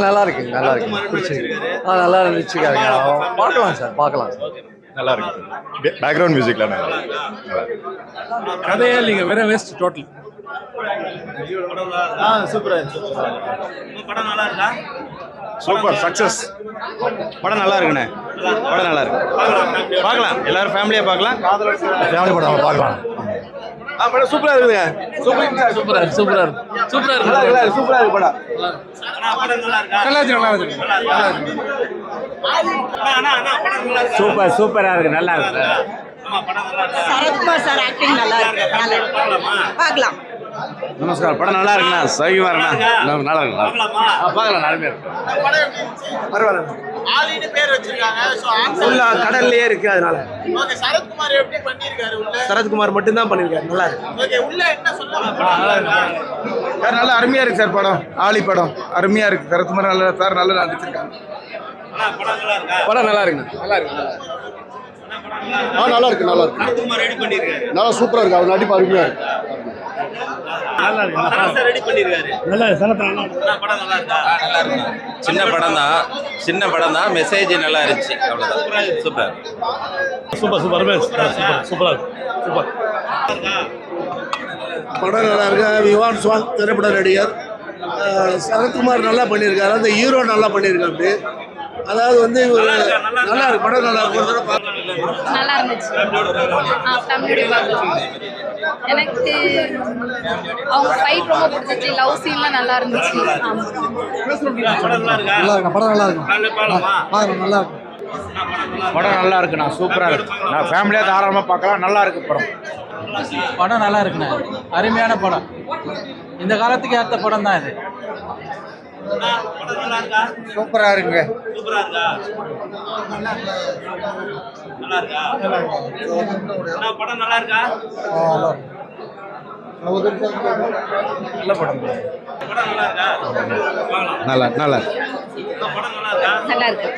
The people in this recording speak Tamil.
நல்லா இருக்கு நல்லா இருக்கு பிடிச்சிருக்கு. நல்லா இருந்துச்சுக்காங்க. பார்க்கலாம் சார் பார்க்கலாம் சார். நல்லா இருக்கு. பேக்ரவுண்ட் மியூசிக்ல நல்லா கதையே இல்லைங்க, வேற வேஸ்ட் டோட்டல். சூப்பரா படம் நல்லா இருக்கா? Super success. படம் நல்லா இருக்குண்ணே. படம் நல்லா இருக்கு. பார்க்கலாம், எல்லாரும் ஃபேமிலியா பார்க்கலாம். ஃபேமிலி படம் பார்க்கலாம். படம் சூப்பரா இருக்குதுங்க. சூப்பரா இருக்கு சூப்பரா இருக்கு சூப்பரா இருக்கு நல்லா இருக்கு, சூப்பரா இருக்கு படம். படம் நல்லா இருக்கா? நல்லா இருக்கு நல்லா இருக்கு நல்லா இருக்கு. சூப்பர் சூப்பரா இருக்கு, நல்லா இருக்கு. சரத்குமார் சார் ஆக்டிங் நல்லா இருக்கு. பார்க்கலாம். நமஸ்காரம். படம் நல்லா இருக்குண்ணா. சௌகியமா இருக்குண்ணா. நல்லா இருக்கு. பார்க்கலாம், நல்லா இருக்கு. பரவாயில்ல. ஆலின்னு பேர் வச்சிருக்காங்க. சோ உள்ள கடல்லையே இருக்கு, அதனால. ஓகே, சரத்குமார் எப்படி பண்ணிருக்காரு உள்ள? சரத்குமார் மட்டும் தான் பண்ணிருக்காரு. நல்லா இருக்கு. ஓகே, உள்ள என்ன சொல்லுங்க? சார் நல்லா அருமையா இருக்கு சார் படம். ஆலி படம் அருமையா இருக்கு. சரத்குமார் நல்லா சார் நல்லா நடிச்சிருக்காங்க. படம் நல்லா இருக்கா? படம் நல்லா இருக்குண்ணா நல்லா இருக்கு. நல்லா இருக்கு நல்லா இருக்கு. சரத்குமார் ரெடி பண்ணிருக்காரு. நல்லா சூப்பரா இருக்கு. அவர் நடிப்பு அருமையா இருக்கு. நல்லா இருக்கு. சரத் ரெடி பண்ணிருக்காரு. நல்லா சரத் நல்லா படம் நல்லா இருக்கா? நல்லா இருக்கு. சின்ன படம் தான் மெசேஜ் நல்லா இருந்துச்சு. அவ்வளவுதான். சூப்பர் சூப்பர் சூப்பர் சூப்பரா இருக்கு சூப்பர். படம் நல்லா இருக்கு. விவான் சுவாங் திரைப்பட நடிகர் சரத்குமார் நல்லா பண்ணியிருக்காரு. அந்த ஹீரோ நல்லா பண்ணியிருக்காரு. அதாவது வந்து நல்லா இருக்கு. படம் நல்லா இருக்கு. நல்லா இருந்துச்சு. ஃபேமிலியோட பார்க்கலாம். எனக்கு அவங்க ஃபைட் ரொம்ப பிடிச்சிச்சு. லவ் சீன்லாம் நல்லா இருந்துச்சு. நல்லா இருக்கு. படம் நல்லா இருக்கு. நல்லா இருக்கு. படம் நல்லா இருக்குண்ணா. சூப்பரா இருக்கு. நான் ஃபேமிலியா தாராளமா பார்க்கலாம். நல்லா இருக்கு படம். படம் நல்லா இருக்குண்ணே. அருமையான படம். இந்த காலத்துக்கு ஏற்ற படம் தான் இது. சூப்பரா இருக்குங்க. சூப்பரா இருக்கா? நல்லா இருக்கா? படம் நல்லா இருக்கா? நல்ல படம். படம் நல்லா இருக்கா? நல்லா நல்லா படம் நல்லா இருக்கா? நல்லா இருக்கு.